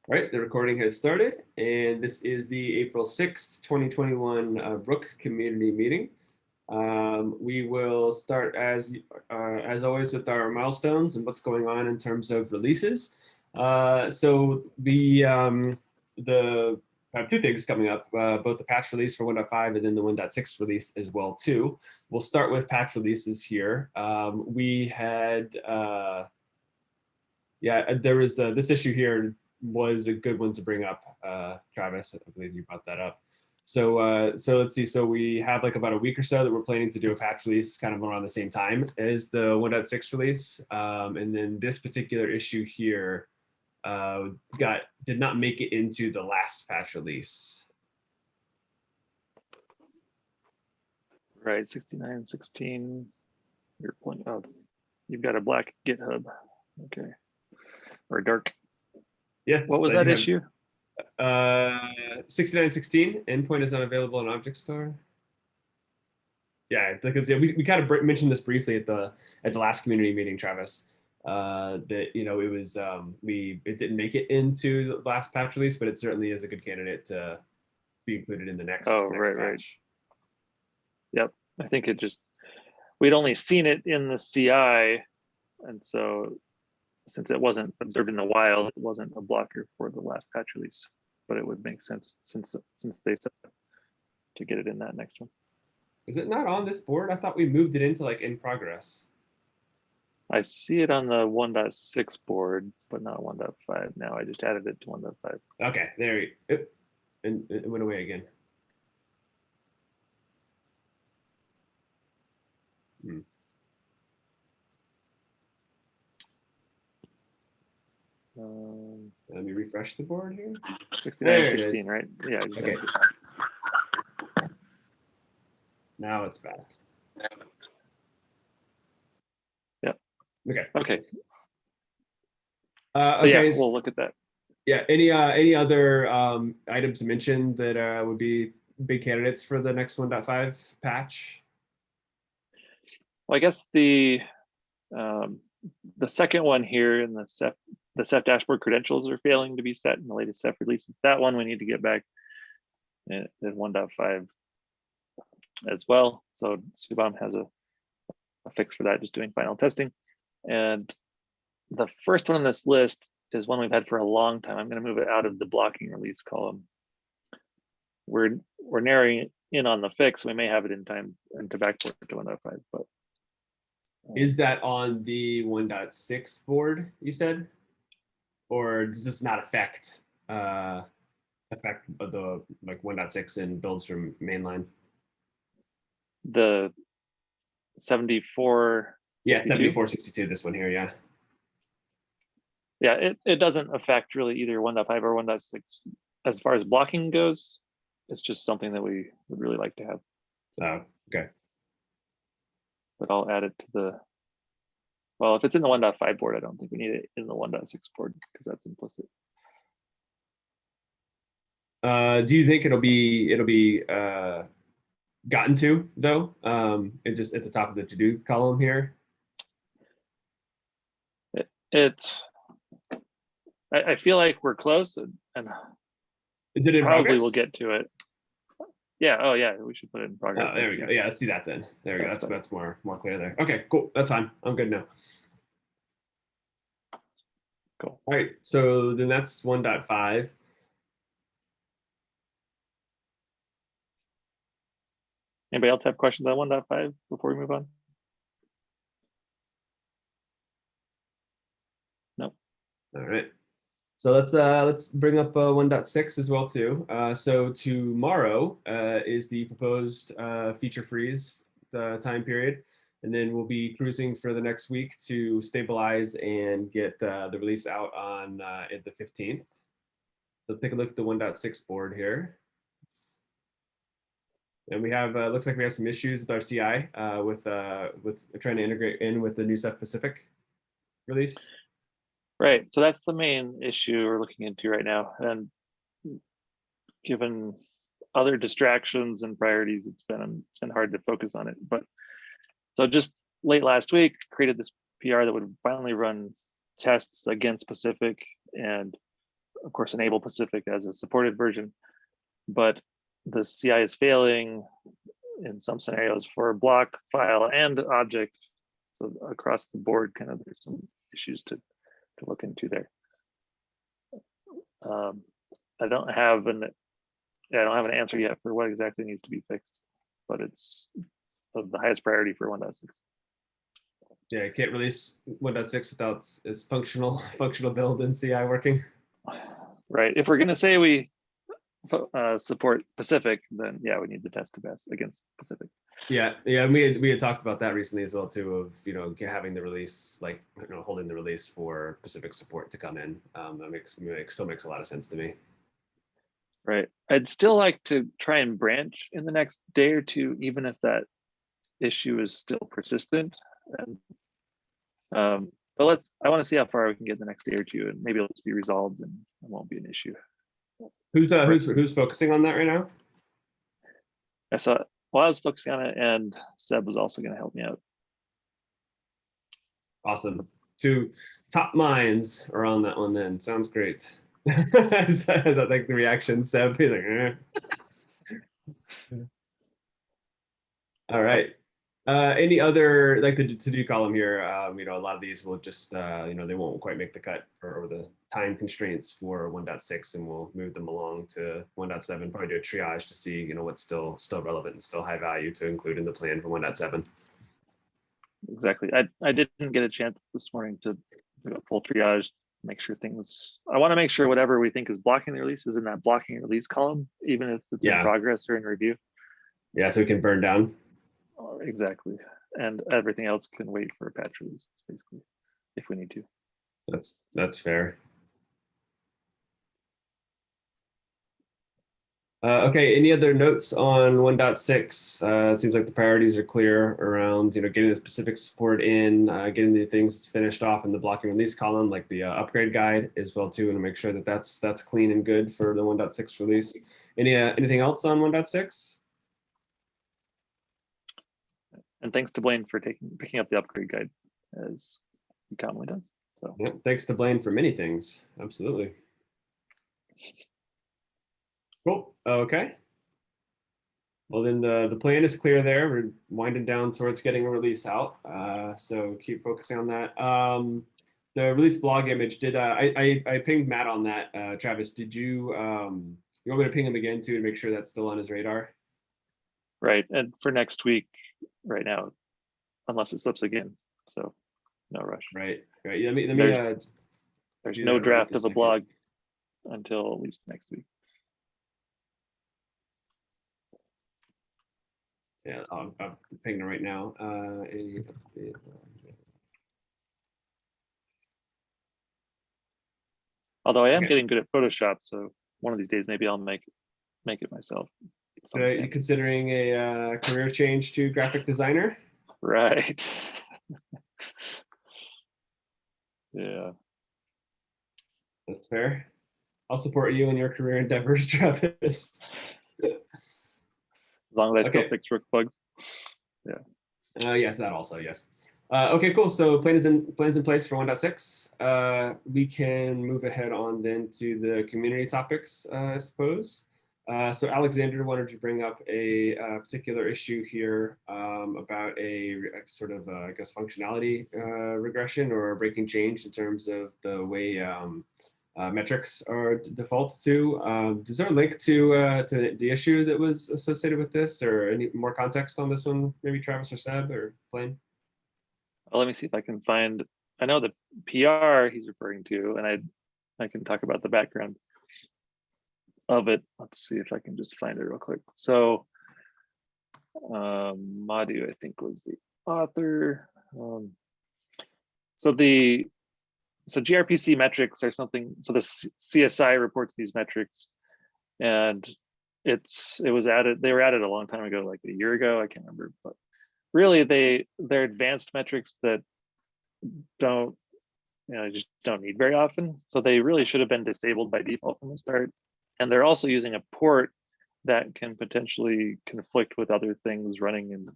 All right, the recording has started, and this is the April 6th, 2021 Rook Community Meeting. We will start as always with our milestones and what's going on in terms of releases. So the I have two things coming up, both the patch release for 1.5 and then the 1.6 release as well too. We'll start with patch releases here. We had there was this issue here was a good one to bring up, Travis. I believe you brought that up. So let's see. So we have like about a week or so that we're planning to do a patch release kind of around the same time as the 1.6 release. And then this particular issue here did not make it into the last patch release. Right, 6916. You're pulling out. You've got a black GitHub. Okay. Or dark. Yes. What was that issue? 6916 endpoint is not available in object store. Yeah, because we kind of mentioned this briefly at the last community meeting, Travis. That it was it didn't make it into the last patch release, but it certainly is a good candidate to be included in the next. Right, patch. Right. Yep, I think we'd only seen it in the CI, and so since it wasn't observed in the wild, it wasn't a blocker for the last patch release. But it would make sense since they said to get it in that next one. Is it not on this board? I thought we moved it into like in progress. I see it on the 1.6 board, but not 1.5 now. I just added it to 1.5. Okay, there you go. And it went away again. Let me refresh the board here. 6916, right? Yeah. Okay. Now it's back. Yep. Okay. Okay. Okay. Yeah, we'll look at that. Yeah. Any other items to mention that would be big candidates for the next 1.5 patch? Well, I guess the second one here in the Seth dashboard credentials are failing to be set in the latest Seth releases. That one we need to get back in 1.5 as well. So Subham has a fix for that, just doing final testing. And the first one on this list is one we've had for a long time. I'm going to move it out of the blocking release column. We're narrowing in on the fix. We may have it in time and to backport to 1.5, but is that on the 1.6 board you said, or does this not affect the like 1.6 and builds from mainline? The 74. Yeah, 7462. This one here, yeah. Yeah, it doesn't affect really either 1.5 or 1.6 as far as blocking goes. It's just something that we would really like to have. Oh, okay. But I'll add it to the. Well, if it's in the 1.5 board, I don't think we need it in the 1.6 board because that's implicit. Do you think it'll be gotten to though? It just at the top of the to-do column here. I feel like we're close, and probably we'll get to it. Yeah. Oh, yeah. We should put it in progress. Oh, there we go. Yeah, let's do that then. There we go. That's more clear there. Okay, cool. That's fine. I'm good now. Cool. All right. So then that's 1.5. Anybody else have questions on 1.5 before we move on? No. All right. So let's bring up 1.6 as well too. So tomorrow is the proposed feature freeze time period, and then we'll be cruising for the next week to stabilize and get the release out on the 15th. So take a look at the 1.6 board here. And we have looks like we have some issues with our CI with trying to integrate in with the new Seth Pacific release. Right. So that's the main issue we're looking into right now. And given other distractions and priorities, it's been hard to focus on it. But so just late last week, created this PR that would finally run tests against Pacific and of course, enable Pacific as a supported version, but the CI is failing in some scenarios for block, file, and object. So across the board, kind of there's some issues to look into there. I don't have an answer yet for what exactly needs to be fixed, but it's of the highest priority for 1.6. Yeah, you can't release 1.6 without its functional build and CI working. Right. If we're going to say we support Pacific, then yeah, we need the test to best against Pacific. Yeah, we had talked about that recently as well too, of having the release, like holding the release for Pacific support to come in. That still makes a lot of sense to me. Right. I'd still like to try and branch in the next day or two, even if that issue is still persistent. And but I want to see how far we can get in the next day or two, and maybe it'll just be resolved and it won't be an issue. Who's focusing on that right now? I was focusing on it, and Seb was also going to help me out. Awesome. 2 top minds are on that one then. Sounds great. I like the reaction, Seb. He's like, eh. All right. Any other, like the to-do column here, a lot of these will just, they won't quite make the cut for the time constraints for 1.6, and we'll move them along to 1.7, probably do a triage to see, what's still relevant and still high value to include in the plan for 1.7. Exactly. I didn't get a chance this morning to do a full triage, make sure I want to make sure whatever we think is blocking the release is in that blocking release column, even if it's in progress or in review. Yeah, so we can burn down. Exactly. And everything else can wait for a patch release, basically, if we need to. That's fair. Okay, any other notes on 1.6? It seems like the priorities are clear around, getting the specific support in, getting the things finished off in the blocking release column, like the upgrade guide as well too, and make sure that that's clean and good for the 1.6 release. Anything else on 1.6? And thanks to Blaine for picking up the upgrade guide, as he commonly does. So yeah, thanks to Blaine for many things. Absolutely. Cool. Okay. Well, then the plan is clear there. We're winding down towards getting a release out. So keep focusing on that. The release blog image, I pinged Matt on that. Travis, did you want me to ping him again too to make sure that's still on his radar? Right. And for next week, right now, unless it slips again. So no rush. Right. Let me there's no draft of a blog until at least next week. Yeah, I'm pinging it right now. Although I am getting good at Photoshop, so one of these days maybe I'll make it myself. Are you considering a career change to graphic designer? Right. Yeah. That's fair. I'll support you in your career endeavors, Travis. As long as I still fix Rook bugs. Yeah. Yes, that also, yes. Okay, cool. So plans in place for 1.6. We can move ahead on then to the community topics, I suppose. So Alexander wanted to bring up a particular issue here about a sort of, I guess, functionality regression or breaking change in terms of the way metrics are default to. Is there a link to the issue that was associated with this, or any more context on this one? Maybe Travis or Seb or Blaine? Well, let me see if I can find. I know the PR he's referring to, and I can talk about the background of it. Let's see if I can just find it real quick. So Madhu, I think, was the author. So gRPC metrics are something. So the CSI reports these metrics, and it was added. They were added a long time ago, like a year ago. I can't remember, but really they're advanced metrics that just don't need very often. So they really should have been disabled by default from the start. And they're also using a port that can potentially conflict with other things running in the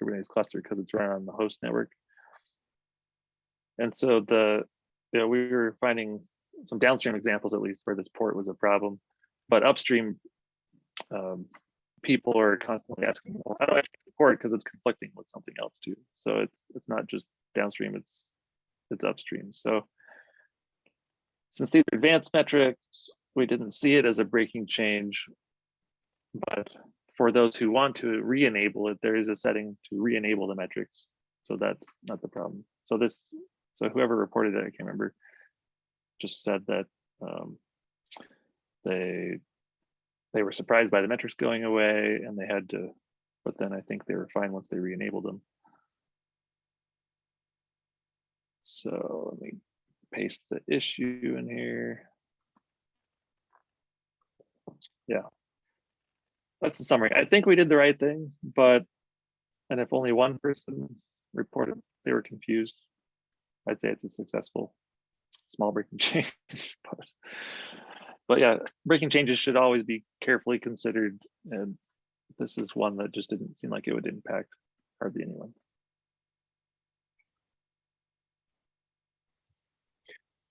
Kubernetes cluster because it's running on the host network. And so we were finding some downstream examples at least where this port was a problem, but upstream people are constantly asking, well, how do I change the port, because it's conflicting with something else too. So it's not just downstream, it's upstream. So since these are advanced metrics, we didn't see it as a breaking change, but for those who want to re-enable it, there is a setting to re-enable the metrics. So that's not the problem. So whoever reported it, I can't remember, just said that they were surprised by the metrics going away and they had to, but then I think they were fine once they re-enabled them. So let me paste the issue in here. Yeah, that's the summary. I think we did the right thing, and if only one person reported they were confused, I'd say it's a successful small breaking change. But yeah, breaking changes should always be carefully considered, and this is one that just didn't seem like it would impact hardly anyone.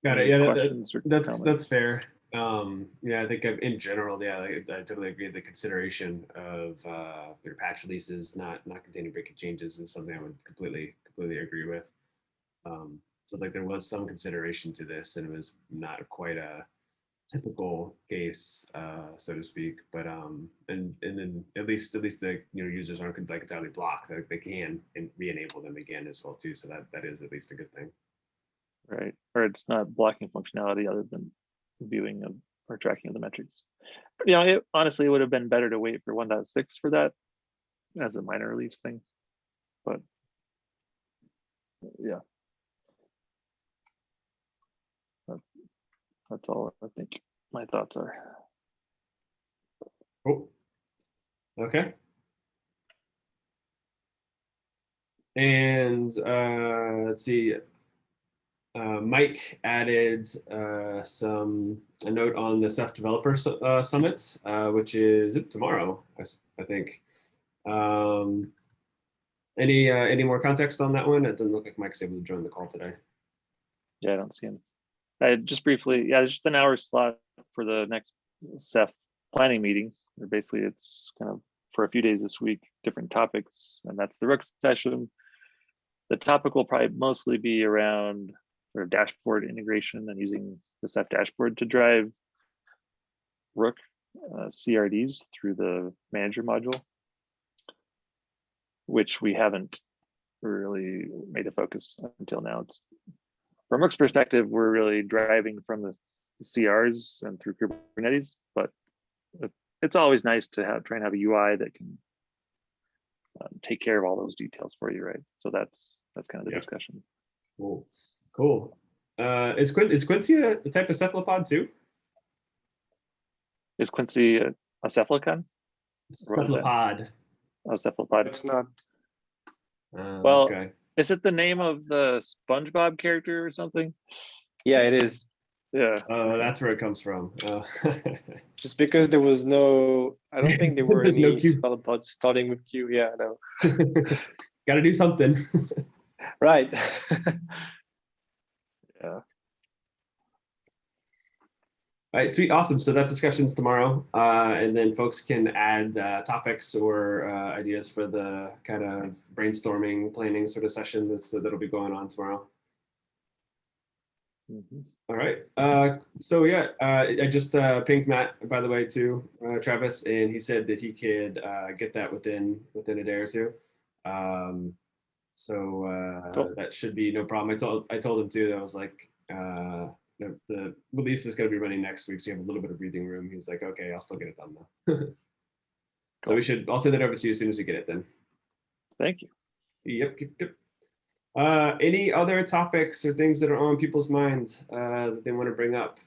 Got it. Any Yeah, questions or that's comments? fair. Yeah, I think in general, yeah, I totally agree. The consideration of your patch releases not containing breaking changes is something I would completely agree with. So like there was some consideration to this, and it was not quite a typical case, so to speak. But and then at least the users aren't like entirely blocked. Like they can re-enable them again as well too. So that is at least a good thing. Right, or it's not blocking functionality other than viewing of or tracking of the metrics. But, it honestly would have been better to wait for 1.6 for that as a minor release thing. But yeah, that's all I think my thoughts are. Cool. Okay. And let's see. Mike added a note on the Seth Developer Summit, which is tomorrow, I think. Any more context on that one? It doesn't look like Mike's able to join the call today. Yeah, I don't see him. I just briefly, yeah, just an hour slot for the next Seth planning meeting. Or basically, it's kind of for a few days this week, different topics, and that's the Rook session. The topic will probably mostly be around sort of dashboard integration and using the Seth dashboard to drive Rook CRDs through the manager module, which we haven't really made a focus until now. It's from Rook's perspective, we're really driving from the CRs and through Kubernetes, but it's always nice to try and have a UI that can take care of all those details for you, right? So that's kind of the discussion. Cool. Is Quincy a type of cephalopod too? Is Quincy a cephalocon? Cephalopod. Oh, cephalopod. It's not. Well, okay. Is it the name of the SpongeBob character or something? Yeah, it is. Yeah. That's where it comes from. Just because there was no, I don't think there were There's any no Q. cephalopods starting with Q. Yeah, no. Got to do something. Right. Yeah. All right, sweet, awesome. So that discussion's tomorrow, and then folks can add topics or ideas for the kind of brainstorming, planning sort of session that'll be going on tomorrow. Mm-hmm. All right. So yeah, I just pinged Matt, by the way, too, Travis, and he said that he could get that within a day or two. Cool. That should be no problem. I told him too that I was like, the release is going to be running next week, so you have a little bit of breathing room. He's like, okay, I'll still get it done though. Cool. So I'll send that over to you as soon as we get it then. Thank you. Yep. Any other topics or things that are on people's minds that they want to bring up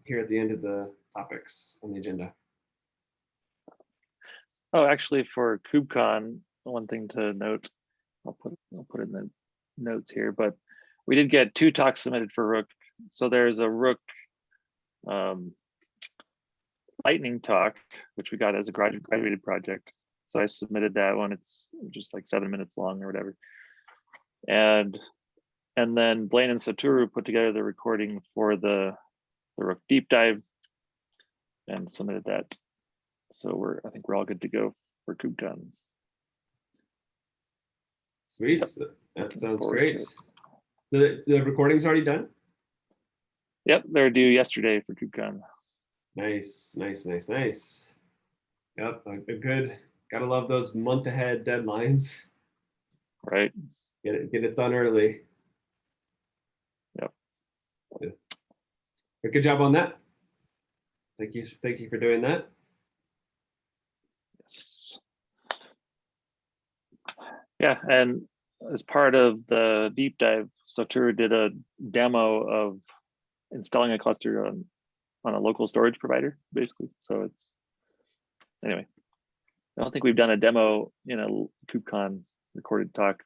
here at the end of the topics on the agenda? Oh, actually, for KubeCon, one thing to note, I'll put in the notes here, but we did get 2 talks submitted for Rook. So there's a Rook lightning talk, which we got as a graduated project. So I submitted that one. It's just like 7 minutes long or whatever. And then Blaine and Satoru put together the recording for the the Rook deep dive and submitted that. So I think we're all good to go for KubeCon. Sweet. Yep. That sounds forward great. to The recording's already done? Yep, they're due yesterday for KubeCon. Nice. Yep, good. Gotta love those month ahead deadlines. Right. Get it done early. Yep. Yeah. But good job on that. Thank you for doing that. Yes. Yeah, and as part of the deep dive, Sotura did a demo of installing a cluster on a local storage provider, basically. So it's anyway. I don't think we've done a demo in a KubeCon recorded talk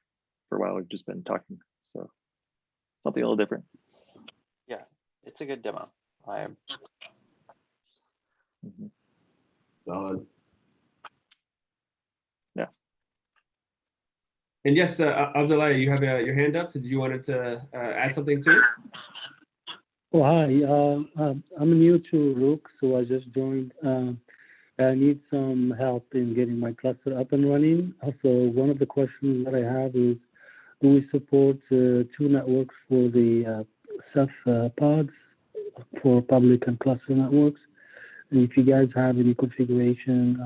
for a while. We've just been talking, so something a little different. Yeah, it's a good demo. Solid. Yeah. And yes, Abdullah, you have your hand up. Did you wanted to add something to it? Oh, hi. I'm new to Rook, so I just joined. I need some help in getting my cluster up and running. Also, one of the questions that I have is, do we support 2 networks for the Seth pods for public and cluster networks? And if you guys have any configuration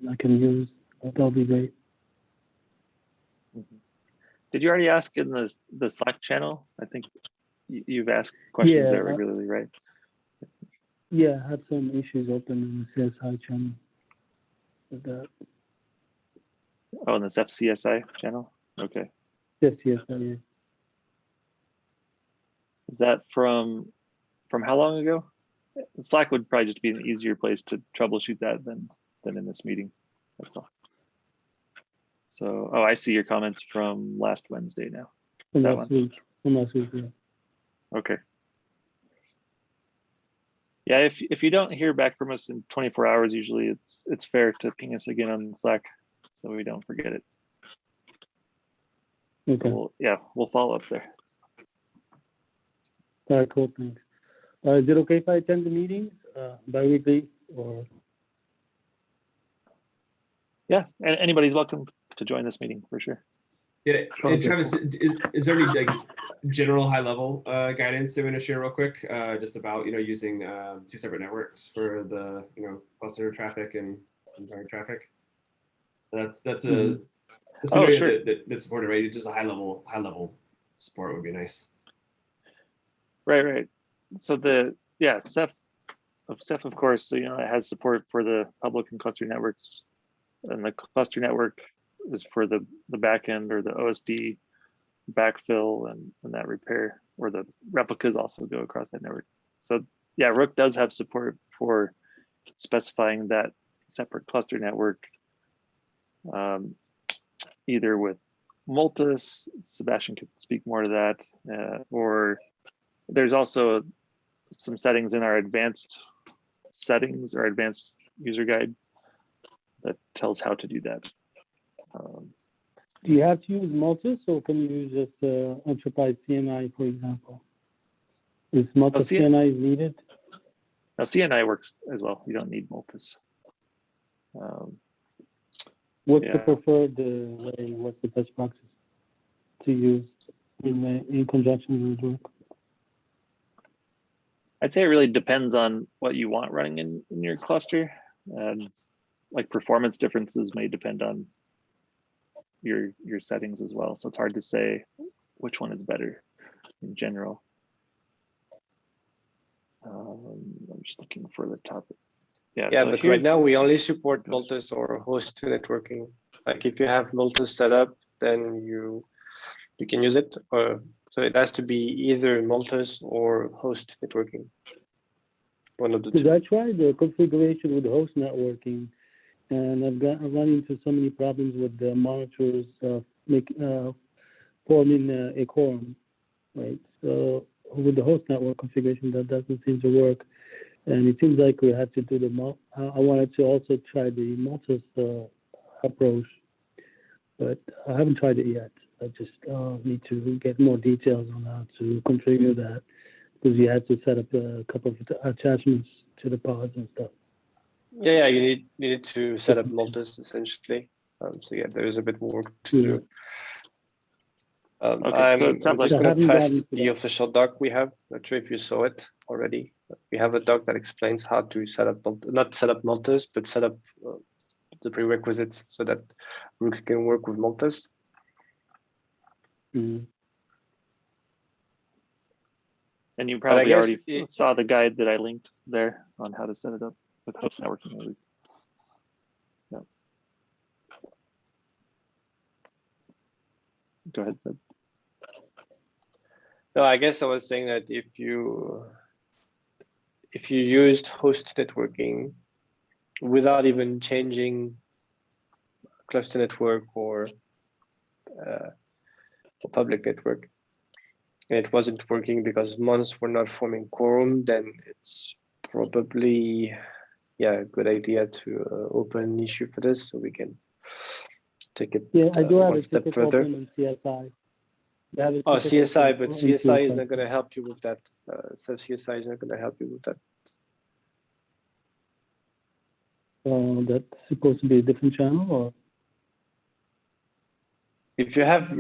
I can use, that'll be great. Did you already ask in the Slack channel? I think you've asked questions there regularly, right? Yeah, I had some issues open in the CSI channel with that. Oh, in this FCSI channel? Okay. Yes, yeah. Is that from how long ago? Slack would probably just be an easier place to troubleshoot that than in this meeting. That's all. So, oh, I see your comments from last Wednesday now. From That last one? week, yeah. Okay. Yeah, if you don't hear back from us in 24 hours, usually it's fair to ping us again on Slack so we don't forget it. Okay. So we'll follow up there. All right, cool, thanks. Is it okay if I attend the meetings bi-weekly or? Yeah, and anybody's welcome to join this meeting for sure. Yeah, and Okay. Travis, is there any general high level guidance they want to share real quick, just about using 2 separate networks for the cluster traffic and target traffic? That's a scenario sure. that's supported, right? Just a high level support would be nice. Right. So Seth of course, so it has support for the public and cluster networks, and the cluster network is for the backend or the OSD backfill and that repair, or the replicas also go across that network. So yeah, Rook does have support for specifying that separate cluster network, either with Multus. Sebastian could speak more to that, or there's also some settings in our advanced settings or advanced user guide that tells how to do that. Do you have to use Multus, or can you use just Enterprise CNI, for example? Is Multus CNI needed? Now CNI works as well. You don't need Multus. What's the preferred way? What's the best practice to use in conjunction with Rook? I'd say it really depends on what you want running in your cluster. Like performance differences may depend on your settings as well. So it's hard to say which one is better in general. I'm just looking for the topic. Yeah, so but right now we only support Multus or host networking. Like if you have Multus set up, then you can use it. So it has to be either Multus or host networking. One of the two. Because I tried the configuration with host networking, and I've run into so many problems with the monitors forming a quorum, right? So with the host network configuration, that doesn't seem to work. And it seems like we had to do I wanted to also try the Multus approach, but I haven't tried it yet. I just need to get more details on how to configure that. because you had to set up a couple of attachments to the pods and stuff. Yeah, you need to set up Multus essentially. So yeah, there is a bit more work to do. Okay, so it I'm sounds like- just I going haven't to gotten pass to the that. official doc we have. Not sure if you saw it already. We have a doc that explains how to set up, not set up Multus, but set up the prerequisites so that Rook can work with Multus. Mhm. And you I probably guess already saw the guide that I linked there on how to set it up with host networking. At least. Yeah. Go ahead, Seth. No, I guess I was saying that if you used host networking without even changing cluster network or public network, and it wasn't working because months were not forming quorum, then it's probably a good idea to open an issue for this so we can take it Yeah, I do have one a step ticket further. open in CSI. You have a Oh, ticket CSI, open but in CSI is not going to help you with that. So CSI is not going to help you with that. That's supposed to be a different channel, or If you have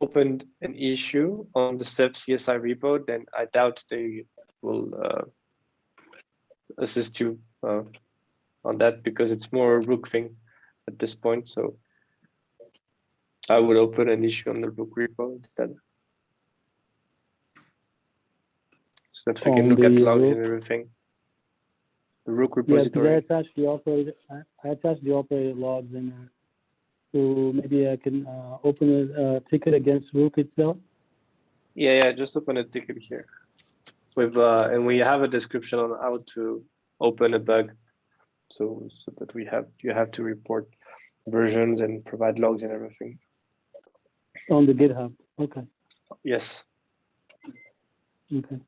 opened an issue on the Seth CSI repo, then I doubt they will assist you on that because it's more a Rook thing at this point. So I would open an issue on the Rook repo instead, so that we can On look at the logs Rook? and everything. The Rook yeah, because I repository. attached the operator. I attached the operator logs in there, so maybe I can open a ticket against Rook itself. Yeah, just open a ticket here. With and we have a description on how to open a bug, so that you have to report versions and provide logs and everything. On the GitHub. Okay. Yes. Okay.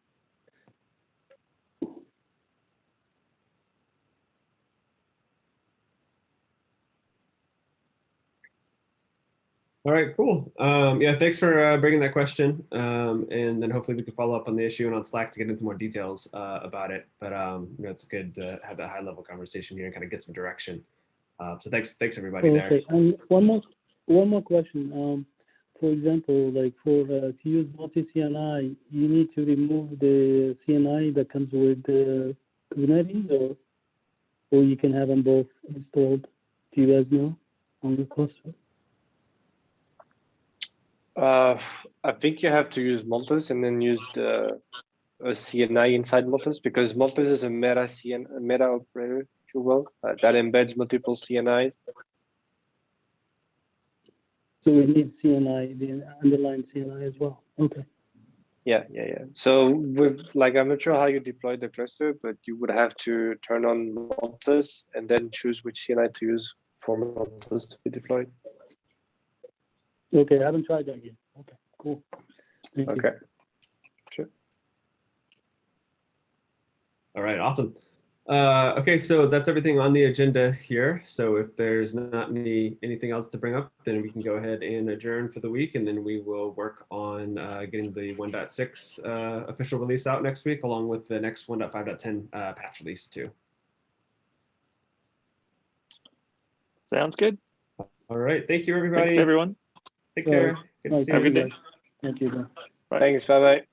All right, cool. Yeah, thanks for bringing that question. And then hopefully we can follow up on the issue and on Slack to get into more details about it. But you know, it's good to have that high level conversation here and kind of get some direction. So thanks everybody there. Okay, and one more question. For example, like for to use multi-CNI, you need to remove the CNI that comes with the Kubernetes, or you can have them both installed. Do you guys know on the cluster? I think you have to use Multus and then use a CNI inside Multus, because Multus is a meta operator, if you will, that embeds multiple CNIs. So we need CNI, the underlying CNI as well. Okay. Yeah. So I'm not sure how you deploy the cluster, but you would have to turn on Multus and then choose which CNI to use for Multus to be deployed. Okay, I haven't tried that yet. Okay, cool. Thank you. Okay. Sure. All right, awesome. Okay, so that's everything on the agenda here. So if there's not anything else to bring up, then we can go ahead and adjourn for the week, and then we will work on getting the 1.6 official release out next week, along with the next 1.5.10 patch release too. Sounds good. All right, thank you everybody. Thanks, everyone. Take care. Good to Right, see Have a you. good day. Thank you. Bye. Thanks. Bye-bye.